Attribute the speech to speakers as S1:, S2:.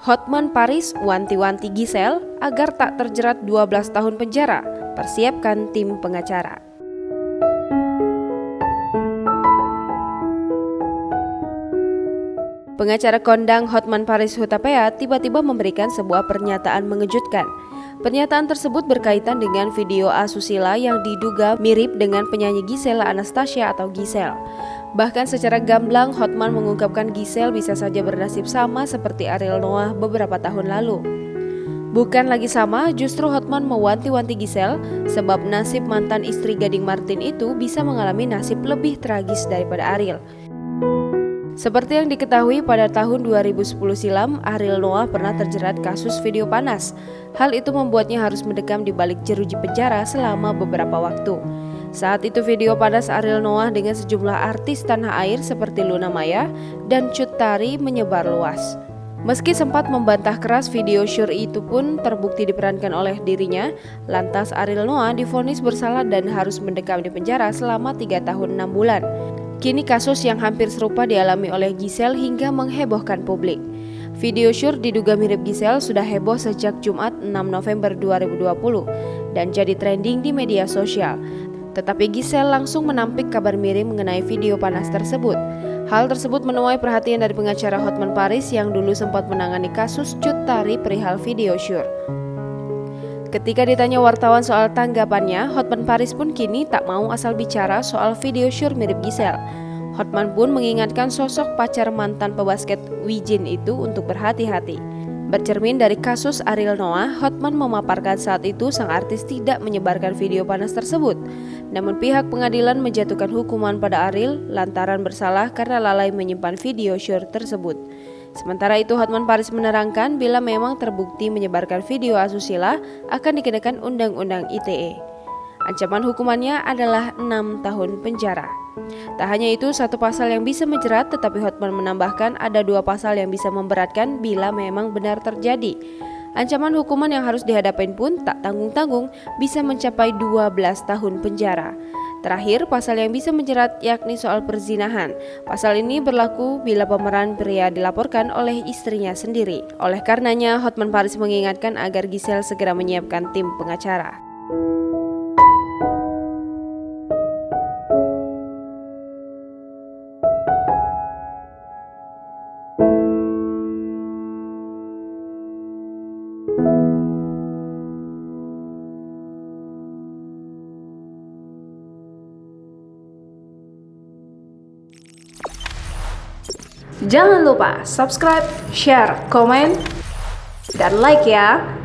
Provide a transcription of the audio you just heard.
S1: Hotman Paris wanti-wanti Giselle agar tak terjerat 12 tahun penjara. Persiapkan tim pengacara. Pengacara kondang Hotman Paris Hutapea tiba-tiba memberikan sebuah pernyataan mengejutkan. Pernyataan tersebut berkaitan dengan video asusila yang diduga mirip dengan penyanyi Giselle Anastasia atau Giselle. Bahkan secara gamblang, Hotman mengungkapkan Giselle bisa saja bernasib sama seperti Ariel Noah beberapa tahun lalu. Bukan lagi sama, justru Hotman mewanti-wanti Giselle sebab nasib mantan istri Gading Martin itu bisa mengalami nasib lebih tragis daripada Ariel. Seperti yang diketahui pada tahun 2010 silam, Ariel Noah pernah terjerat kasus video panas. Hal itu membuatnya harus mendekam di balik jeruji penjara selama beberapa waktu. Saat itu video panas Ariel Noah dengan sejumlah artis tanah air seperti Luna Maya dan Cut Tari menyebar luas. Meski sempat membantah keras, video syur itu pun terbukti diperankan oleh dirinya. Lantas Ariel Noah divonis bersalah dan harus mendekam di penjara selama 3 tahun 6 bulan. Kini kasus yang hampir serupa dialami oleh Giselle hingga menghebohkan publik. Video syur diduga mirip Giselle sudah heboh sejak Jumat 6 November 2020 dan jadi trending di media sosial. Tetapi Giselle langsung menampik kabar miring mengenai video panas tersebut. Hal tersebut menuai perhatian dari pengacara Hotman Paris yang dulu sempat menangani kasus Cut Tari perihal video syur. Ketika ditanya wartawan soal tanggapannya, Hotman Paris pun kini tak mau asal bicara soal video syur mirip Giselle. Hotman pun mengingatkan sosok pacar mantan pebasket Wijin itu untuk berhati-hati. Bercermin dari kasus Ariel Noah, Hotman memaparkan saat itu sang artis tidak menyebarkan video panas tersebut. Namun pihak pengadilan menjatuhkan hukuman pada Ariel lantaran bersalah karena lalai menyimpan video syur tersebut. Sementara itu, Hotman Paris menerangkan bila memang terbukti menyebarkan video asusila akan dikenakan Undang-Undang ITE. Ancaman hukumannya adalah 6 tahun penjara. Tak hanya itu, satu pasal yang bisa menjerat, tetapi Hotman menambahkan ada 2 pasal yang bisa memberatkan bila memang benar terjadi. Ancaman hukuman yang harus dihadapin pun tak tanggung-tanggung, bisa mencapai 12 tahun penjara. Terakhir, pasal yang bisa menjerat yakni soal perzinahan. Pasal ini berlaku bila pemeran pria dilaporkan oleh istrinya sendiri. Oleh karenanya, Hotman Paris mengingatkan agar Giselle segera menyiapkan tim pengacara. Jangan lupa subscribe, share, komen, dan like ya!